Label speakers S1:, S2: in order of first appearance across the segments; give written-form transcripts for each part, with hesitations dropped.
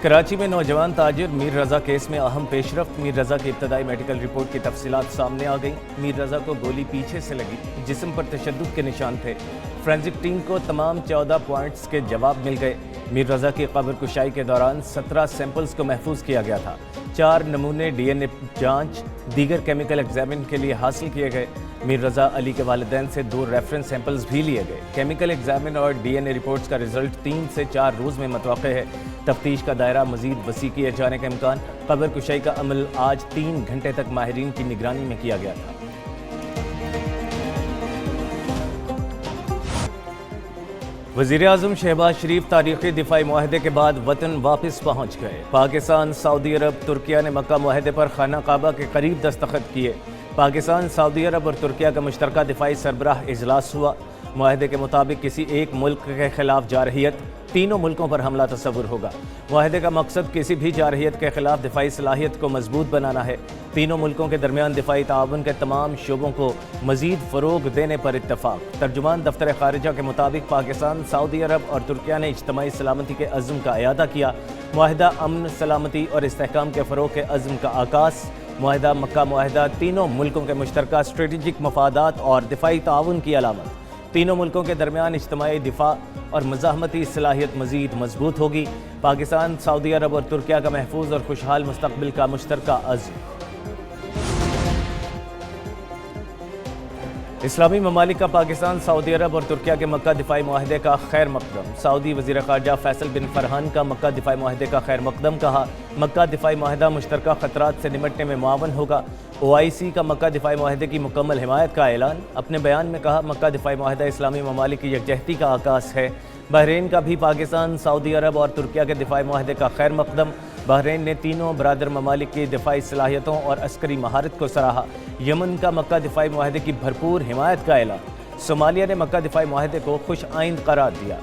S1: کراچی میں نوجوان تاجر میر رضا کیس میں اہم پیش رفت۔ میر رضا کی ابتدائی میڈیکل رپورٹ کی تفصیلات سامنے آ گئیں۔ میر رضا کو گولی پیچھے سے لگی، جسم پر تشدد کے نشان تھے۔ فورینزک ٹیم کو تمام 14 پوائنٹس کے جواب مل گئے۔ میر رضا کی قبر کشائی کے دوران 17 سیمپلز کو محفوظ کیا گیا تھا۔ 4 نمونے ڈی این اے جانچ دیگر کیمیکل ایگزامن کے لیے حاصل کیے گئے۔ میر رضا علی کے والدین سے 2 ریفرنس سیمپلز بھی لیے گئے۔ کیمیکل ایگزامن اور ڈی این اے رپورٹس کا رزلٹ 3 سے 4 روز میں متوقع ہے۔ تفتیش کا دائرہ مزید وسیع کیے جانے کا امکان۔ قبر کشائی کا عمل آج 3 گھنٹے تک ماہرین کی نگرانی میں کیا گیا تھا۔ وزیراعظم شہباز شریف تاریخی دفاعی معاہدے کے بعد وطن واپس پہنچ گئے۔ پاکستان، سعودی عرب، ترکیہ نے مکہ معاہدے پر خانہ کعبہ کے قریب دستخط کیے۔ پاکستان، سعودی عرب اور ترکیہ کا مشترکہ دفاعی سربراہ اجلاس ہوا۔ معاہدے کے مطابق کسی ایک ملک کے خلاف جارحیت تینوں ملکوں پر حملہ تصور ہوگا۔ معاہدے کا مقصد کسی بھی جارحیت کے خلاف دفاعی صلاحیت کو مضبوط بنانا ہے۔ تینوں ملکوں کے درمیان دفاعی تعاون کے تمام شعبوں کو مزید فروغ دینے پر اتفاق۔ ترجمان دفتر خارجہ کے مطابق پاکستان، سعودی عرب اور ترکیہ نے اجتماعی سلامتی کے عزم کا اعادہ کیا۔ معاہدہ امن، سلامتی اور استحکام کے فروغ کے عزم کا عکاس۔ معاہدہ مکہ معاہدہ تینوں ملکوں کے مشترکہ اسٹریٹجک مفادات اور دفاعی تعاون کی علامت۔ تینوں ملکوں کے درمیان اجتماعی دفاع اور مزاحمتی صلاحیت مزید مضبوط ہوگی۔ پاکستان، سعودی عرب اور ترکیہ کا محفوظ اور خوشحال مستقبل کا مشترکہ عزم۔ اسلامی ممالک کا پاکستان، سعودی عرب اور ترکیہ کے مکہ دفاعی معاہدے کا خیر مقدم۔ سعودی وزیر خارجہ فیصل بن فرحان کا مکہ دفاعی معاہدے کا خیر مقدم کہا۔ مکہ دفاعی معاہدہ مشترکہ خطرات سے نمٹنے میں معاون ہوگا۔ OIC کا مکہ دفاعی معاہدے کی مکمل حمایت کا اعلان۔ اپنے بیان میں کہا، مکہ دفاعی معاہدہ اسلامی ممالک کی یکجہتی کا عکاس ہے۔ بحرین کا بھی پاکستان، سعودی عرب اور ترکیہ کے دفاعی معاہدے کا خیر مقدم۔ بحرین نے تینوں برادر ممالک کی دفاعی صلاحیتوں اور عسکری مہارت کو سراہا۔ یمن کا مکہ دفاعی معاہدے کی بھرپور حمایت کا اعلان۔ صومالیہ نے مکہ دفاعی معاہدے کو خوش آئند قرار دیا۔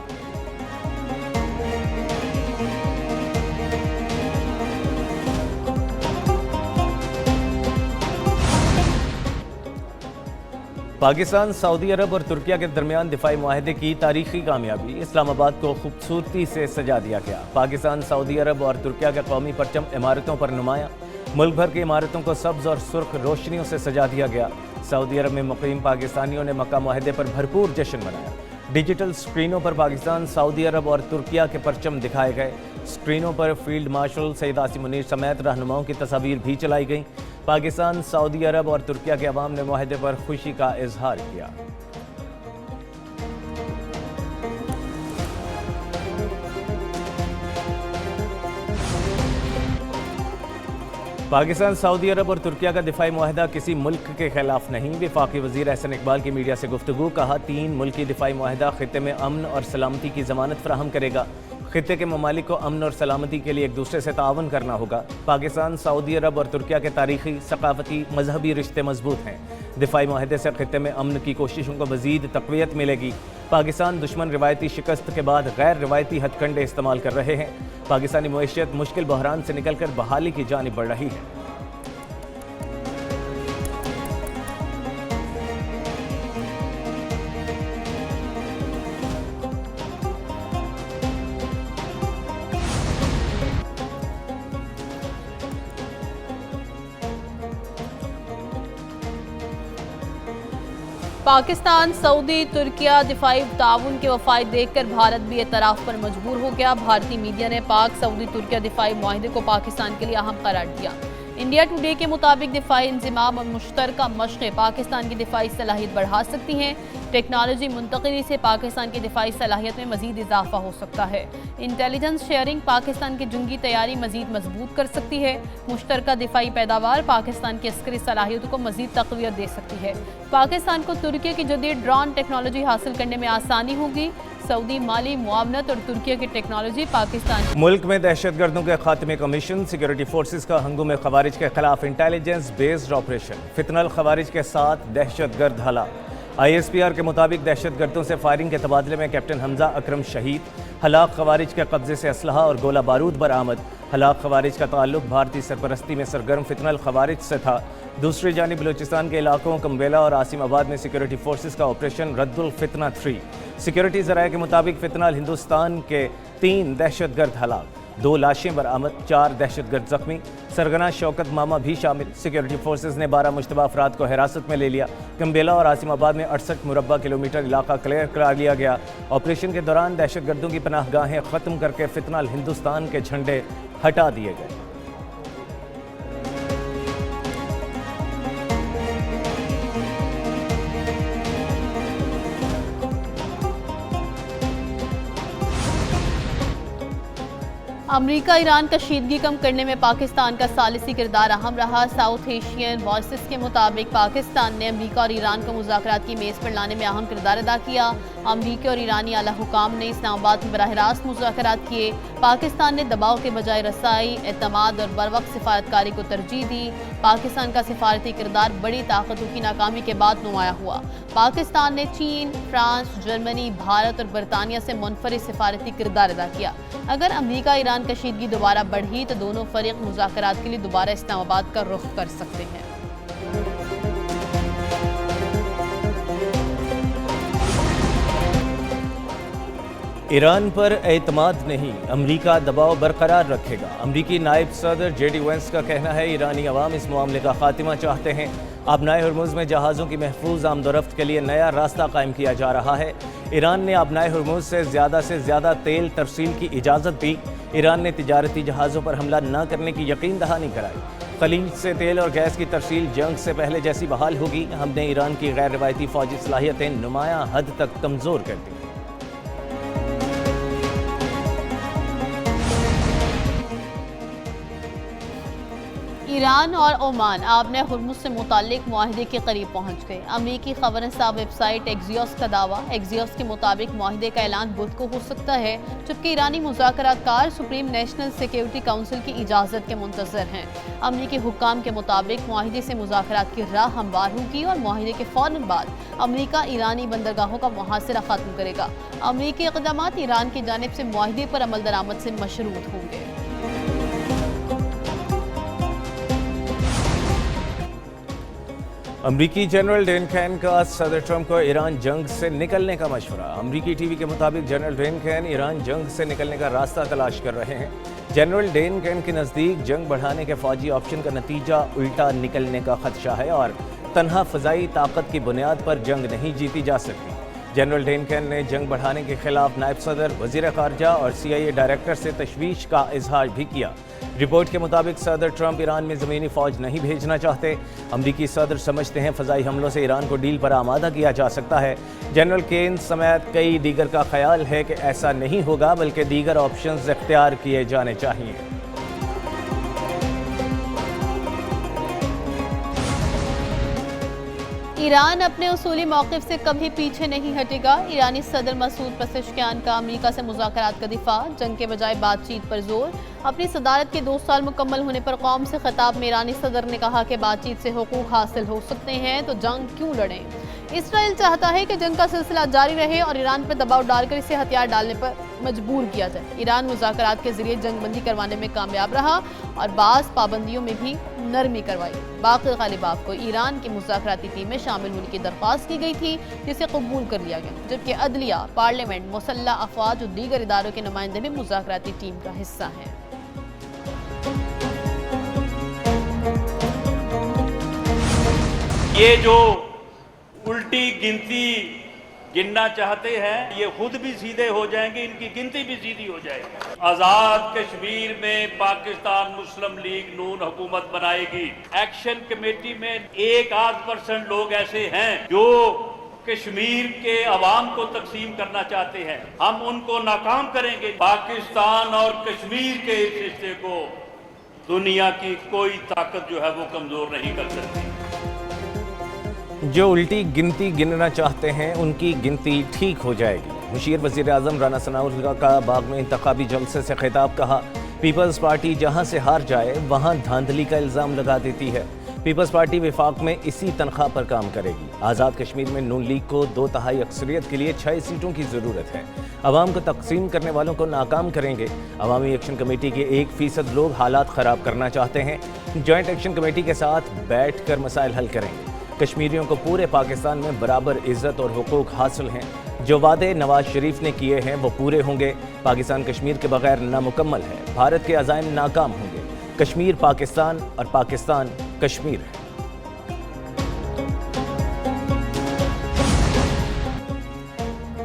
S1: پاکستان، سعودی عرب اور ترکیہ کے درمیان دفاعی معاہدے کی تاریخی کامیابی۔ اسلام آباد کو خوبصورتی سے سجا دیا گیا۔ پاکستان، سعودی عرب اور ترکیہ کے قومی پرچم عمارتوں پر نمایاں۔ ملک بھر کی عمارتوں کو سبز اور سرخ روشنیوں سے سجا دیا گیا۔ سعودی عرب میں مقیم پاکستانیوں نے مکہ معاہدے پر بھرپور جشن منایا۔ ڈیجیٹل سکرینوں پر پاکستان، سعودی عرب اور ترکیہ کے پرچم دکھائے گئے۔ سکرینوں پر فیلڈ مارشل سید عاصم منیر سمیت رہنماؤں کی تصاویر بھی چلائی گئیں۔ پاکستان، سعودی عرب اور ترکیہ کے عوام نے معاہدے پر خوشی کا اظہار کیا۔ پاکستان، سعودی عرب اور ترکیہ کا دفاعی معاہدہ کسی ملک کے خلاف نہیں۔ وفاقی وزیر احسن اقبال کی میڈیا سے گفتگو، کہا 3 ملکی دفاعی معاہدہ خطے میں امن اور سلامتی کی ضمانت فراہم کرے گا۔ خطے کے ممالک کو امن اور سلامتی کے لیے ایک دوسرے سے تعاون کرنا ہوگا۔ پاکستان، سعودی عرب اور ترکیہ کے تاریخی، ثقافتی، مذہبی رشتے مضبوط ہیں۔ دفاعی معاہدے سے خطے میں امن کی کوششوں کو مزید تقویت ملے گی۔ پاکستان دشمن روایتی شکست کے بعد غیر روایتی ہتھ کنڈے استعمال کر رہے ہیں۔ پاکستانی معیشت مشکل بحران سے نکل کر بحالی کی جانب بڑھ رہی ہے۔
S2: پاکستان، سعودی، ترکیہ دفاعی تعاون کے وفائد دیکھ کر بھارت بھی اعتراف پر مجبور ہو گیا۔ بھارتی میڈیا نے پاک سعودی ترکیہ دفاعی معاہدے کو پاکستان کے لیے اہم قرار دیا۔ انڈیا ٹوڈے کے مطابق دفاعی انضمام اور مشترکہ مشقیں پاکستان کی دفاعی صلاحیت بڑھا سکتی ہیں۔ ٹیکنالوجی منتقلی سے پاکستان کی دفاعی صلاحیت میں مزید اضافہ ہو سکتا ہے۔ انٹیلیجنس شیئرنگ پاکستان کی جنگی تیاری مزید مضبوط کر سکتی ہے۔ مشترکہ دفاعی پیداوار پاکستان کی عسکری صلاحیتوں کو مزید تقویت دے سکتی ہے۔ پاکستان کو ترکیہ کی جدید ڈرون ٹیکنالوجی حاصل کرنے میں آسانی ہوگی۔ سعودی مالی معاونت اور ترکیہ کی ٹیکنالوجی پاکستان
S1: ملک میں دہشت گردوں کے خاتمے کا مشن۔ سیکورٹی فورسز کا ہنگوم خوارج کے خلاف انٹیلیجنس بیسڈ آپریشن۔ فتنہ الخوارج کے ساتھ دہشت گرد ہلاک۔ ISPR کے مطابق دہشت گردوں سے فائرنگ کے تبادلے میں کیپٹن حمزہ اکرم شہید۔ ہلاک خوارج کے قبضے سے اسلحہ اور گولہ بارود برآمد۔ ہلاک خوارج کا تعلق بھارتی سرپرستی میں سرگرم فتنہ الخوارج سے تھا۔ دوسری جانب بلوچستان کے علاقوں کمبیلا اور عاصم آباد میں سیکورٹی فورسز کا آپریشن رد الفتنہ 3۔ سیکورٹی ذرائع کے مطابق فتنہ ہندوستان کے 3 دہشت گرد ہلاک۔ 2 لاشیں برآمد, 4 دہشتگرد زخمی, سرگنا شوکت ماما بھی شامل. سیکیورٹی فورسز نے 12 مشتبہ افراد کو حراست میں لے لیا. گمبیلا اور عاصم آباد میں 68 مربع کلومیٹر علاقہ کلیئر کرا لیا گیا. آپریشن کے دوران دہشت گردوں کی پناہ گاہیں ختم کر کے فتنہ الہندوستان کے جھنڈے ہٹا دیے گئے.
S2: امریکہ ایران کشیدگی کم کرنے میں پاکستان کا ثالثی کردار اہم رہا. ساؤتھ ایشین وائسز کے مطابق پاکستان نے امریکہ اور ایران کو مذاکرات کی میز پر لانے میں اہم کردار ادا کیا. امریکی اور ایرانی اعلیٰ حکام نے اسلام آباد میں براہ راست مذاکرات کیے. پاکستان نے دباؤ کے بجائے رسائی, اعتماد اور بروقت سفارتکاری کو ترجیح دی. پاکستان کا سفارتی کردار بڑی طاقتوں کی ناکامی کے بعد نمایاں ہوا. پاکستان نے چین, فرانس, جرمنی, بھارت اور برطانیہ سے منفرد سفارتی کردار ادا کیا. اگر امریکہ ایران کشیدگی دوبارہ بڑھی تو دونوں فریق مذاکرات کے لیے دوبارہ اسلام آباد کا رخ کر سکتے ہیں.
S1: ایران پر اعتماد نہیں, امریکہ دباؤ برقرار رکھے گا. امریکی نائب صدر جے ڈی وینس کا کہنا ہے ایرانی عوام اس معاملے کا خاتمہ چاہتے ہیں. آبنائے ہرمز میں جہازوں کی محفوظ آمد و رفت کے لیے نیا راستہ قائم کیا جا رہا ہے. ایران نے آبنائے ہرمز سے زیادہ تیل ترسیل کی اجازت دی. ایران نے تجارتی جہازوں پر حملہ نہ کرنے کی یقین دہانی کرائی. خلیج سے تیل اور گیس کی ترسیل جنگ سے پہلے جیسی بحال ہوگی. ہم نے ایران کی غیر روایتی فوجی صلاحیتیں نمایاں حد تک کمزور کر دیں.
S2: ایران اور عمان آبنائے ہرمز سے متعلق معاہدے کے قریب پہنچ گئے. امریکی خبررساں ویب سائٹ ایکزیوس کا دعویٰ. ایکزیوس کے مطابق معاہدے کا اعلان بدھ کو ہو سکتا ہے, جبکہ ایرانی مذاکرات کار سپریم نیشنل سیکیورٹی کونسل کی اجازت کے منتظر ہیں. امریکی حکام کے مطابق معاہدے سے مذاکرات کی راہ ہموار ہوگی اور معاہدے کے فوراً بعد امریکہ ایرانی بندرگاہوں کا محاصرہ ختم کرے گا. امریکی اقدامات ایران کی جانب سے معاہدے پر عمل درآمد سے مشروط ہوں گے.
S1: امریکی جنرل ڈین کین کا صدر ٹرمپ کو ایران جنگ سے نکلنے کا مشورہ. امریکی ٹی وی کے مطابق جنرل ڈین کین ایران جنگ سے نکلنے کا راستہ تلاش کر رہے ہیں. جنرل ڈین کین کے نزدیک جنگ بڑھانے کے فوجی آپشن کا نتیجہ الٹا نکلنے کا خدشہ ہے اور تنہا فضائی طاقت کی بنیاد پر جنگ نہیں جیتی جا سکتی. جنرل ڈین کین نے جنگ بڑھانے کے خلاف نائب صدر, وزیر خارجہ اور CIA ڈائریکٹر سے تشویش کا اظہار بھی کیا. رپورٹ کے مطابق صدر ٹرمپ ایران میں زمینی فوج نہیں بھیجنا چاہتے. امریکی صدر سمجھتے ہیں فضائی حملوں سے ایران کو ڈیل پر آمادہ کیا جا سکتا ہے. جنرل کین سمیت کئی دیگر کا خیال ہے کہ ایسا نہیں ہوگا بلکہ دیگر آپشنز اختیار کیے جانے چاہیے.
S2: ایران اپنے اصولی موقف سے کبھی پیچھے نہیں ہٹے گا. ایرانی صدر مسعود پزشکیان کا امریکہ سے مذاکرات کا دفاع, جنگ کے بجائے بات چیت پر زور. اپنی صدارت کے 2 سال مکمل ہونے پر قوم سے خطاب میں ایرانی صدر نے کہا کہ بات چیت سے حقوق حاصل ہو سکتے ہیں تو جنگ کیوں لڑیں. اسرائیل چاہتا ہے کہ جنگ کا سلسلہ جاری رہے اور ایران پر دباؤ ڈال کر اسے ہتھیار ڈالنے پر مجبور کیا جائے. ایران مذاکرات کے ذریعے جنگ بندی کروانے میں کامیاب رہا اور بعض پابندیوں میں بھی نرمی کروائی. باقر غالباف کو ایران کی مذاکراتی ٹیم میں شامل ہونے کی درخواست کی گئی تھی جسے قبول کر لیا گیا, جبکہ عدلیہ, پارلیمنٹ, مسلح افواج اور دیگر اداروں کے نمائندے بھی مذاکراتی ٹیم کا حصہ ہیں.
S3: یہ جو الٹی گنتی گننا چاہتے ہیں یہ خود بھی سیدھے ہو جائیں گے, ان کی گنتی بھی سیدھی ہو جائے گی. آزاد کشمیر میں پاکستان مسلم لیگ نون حکومت بنائے گی. ایکشن کمیٹی میں 1% لوگ ایسے ہیں جو کشمیر کے عوام کو تقسیم کرنا چاہتے ہیں. ہم ان کو ناکام کریں گے. پاکستان اور کشمیر کے اس رشتے کو دنیا کی کوئی طاقت جو ہے وہ کمزور نہیں کر سکتی.
S1: جو الٹی گنتی گننا چاہتے ہیں ان کی گنتی ٹھیک ہو جائے گی. مشیر وزیر اعظم رانا ثناءاللہ کا باغ میں انتخابی جلسے سے خطاب. کہا پیپلز پارٹی جہاں سے ہار جائے وہاں دھاندلی کا الزام لگا دیتی ہے. پیپلز پارٹی وفاق میں اسی تنخواہ پر کام کرے گی. آزاد کشمیر میں نون لیگ کو 2/3 اکثریت کے لیے 6 سیٹوں کی ضرورت ہے. عوام کو تقسیم کرنے والوں کو ناکام کریں گے. عوامی ایکشن کمیٹی کے 1% لوگ حالات خراب کرنا چاہتے ہیں. جوائنٹ ایکشن کمیٹی کے ساتھ بیٹھ کر مسائل حل کریں گے. کشمیریوں کو پورے پاکستان میں برابر عزت اور حقوق حاصل ہیں۔ جو وعدے نواز شریف نے کیے ہیں وہ پورے ہوں گے۔ پاکستان کشمیر کے بغیر نامکمل ہے۔ بھارت کے عزائم ناکام ہوں گے۔ کشمیر پاکستان اور پاکستان کشمیر ہے۔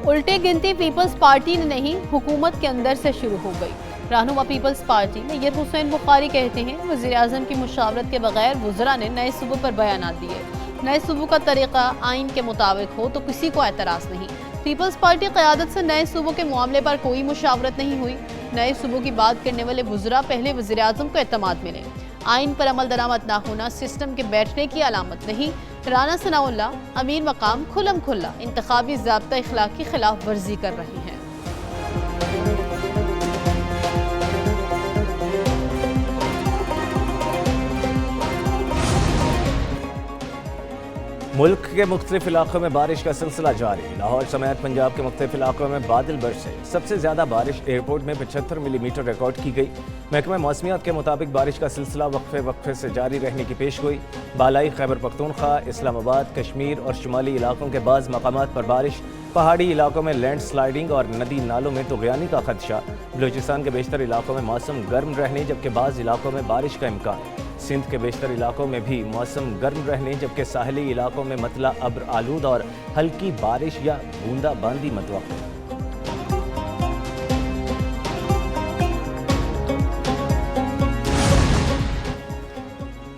S2: الٹے گنتی پیپلز پارٹی نے نہیں، حکومت کے اندر سے شروع ہو گئی۔ رہنما پیپلز پارٹی میئر حسین بخاری کہتے ہیں وزیر اعظم کی مشاورت کے بغیر وزراء نے نئے صوبوں پر بیانات دیے۔ نئے صوبوں کا طریقہ آئین کے مطابق ہو تو کسی کو اعتراض نہیں۔ پیپلز پارٹی قیادت سے نئے صوبوں کے معاملے پر کوئی مشاورت نہیں ہوئی۔ نئے صوبوں کی بات کرنے والے وزراء پہلے وزیر اعظم کو اعتماد ملے۔ آئین پر عمل درآمد نہ ہونا سسٹم کے بیٹھنے کی علامت نہیں۔ رانا ثناء اللہ امیر مقام کھلم کھلا انتخابی ضابطہ اخلاق کی خلاف ورزی کر رہی ہیں۔
S1: ملک کے مختلف علاقوں میں بارش کا سلسلہ جاری۔ لاہور سمیت پنجاب کے مختلف علاقوں میں بادل برسے۔ سب سے زیادہ بارش ایئرپورٹ میں 75 ملی میٹر ریکارڈ کی گئی۔ محکمہ موسمیات کے مطابق بارش کا سلسلہ وقفے سے جاری رہنے کی پیش گوئی۔ بالائی خیبر پختونخوا، اسلام آباد، کشمیر اور شمالی علاقوں کے بعض مقامات پر بارش، پہاڑی علاقوں میں لینڈ سلائیڈنگ اور ندی نالوں میں طغیانی کا خدشہ۔ بلوچستان کے بیشتر علاقوں میں موسم گرم رہنے جبکہ بعض علاقوں میں بارش کا امکان۔ سندھ کے بیشتر علاقوں میں بھی موسم گرم رہنے جبکہ ساحلی علاقوں میں مطلع ابر آلود اور ہلکی بارش یا بوندا باندی متوقع۔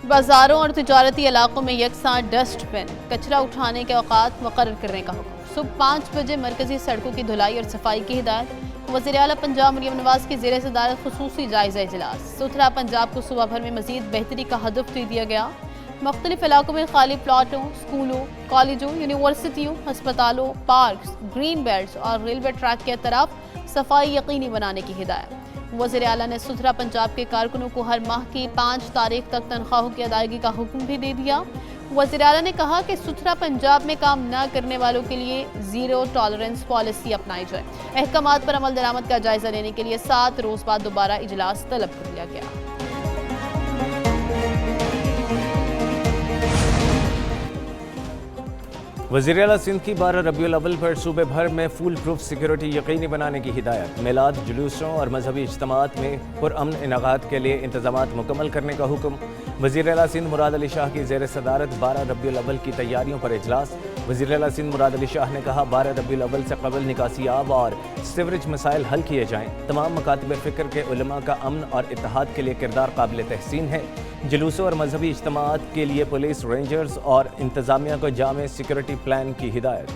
S2: بازاروں اور تجارتی علاقوں میں یکساں ڈسٹ بن کچرا اٹھانے کے اوقات مقرر کرنے کا حکم۔ صبح 5 بجے مرکزی سڑکوں کی دھلائی اور صفائی کی ہدایت۔ وزیر اعلیٰ پنجاب مریم نواز کی زیر صدارت خصوصی جائزہ اجلاس۔ ستھرا پنجاب کو صوبہ بھر میں مزید بہتری کا ہدف دے دیا گیا۔ مختلف علاقوں میں خالی پلاٹوں، سکولوں، کالجوں، یونیورسٹیوں، ہسپتالوں، پارکس، گرین بیلٹس اور ریلوے ٹریک کے طرف صفائی یقینی بنانے کی ہدایت۔ وزیر اعلیٰ نے ستھرا پنجاب کے کارکنوں کو ہر ماہ کی 5 تاریخ تک تنخواہوں کی ادائیگی کا حکم بھی دے دیا۔ وزیر اعلیٰ نے کہا کہ ستھرا پنجاب میں کام نہ کرنے والوں کے لیے زیرو ٹالرنس پالیسی اپنائی جائے۔ احکامات پر عمل درآمد کا جائزہ لینے کے لیے 7 روز بعد دوبارہ اجلاس طلب کر لیا گیا۔
S1: وزیر اعلیٰ سندھ کی 12 ربیع الاول پر صوبے بھر میں فول پروف سیکیورٹی یقینی بنانے کی ہدایت۔ میلاد، جلوسوں اور مذہبی اجتماعات میں پرامن انعقاد کے لیے انتظامات مکمل کرنے کا حکم۔ وزیر اعلیٰ سندھ مراد علی شاہ کی زیر صدارت 12 ربیع الاول کی تیاریوں پر اجلاس۔ وزیر اعلیٰ سندھ مراد علی شاہ نے کہا 12 ربیع الاول سے قبل نکاسی آب اور سیوریج مسائل حل کیے جائیں۔ تمام مکاتب فکر کے علماء کا امن اور اتحاد کے لیے کردار قابل تحسین ہے۔ جلوسوں اور مذہبی اجتماعات کے لیے پولیس، رینجرز اور انتظامیہ کو جامع سیکیورٹی پلان کی ہدایت۔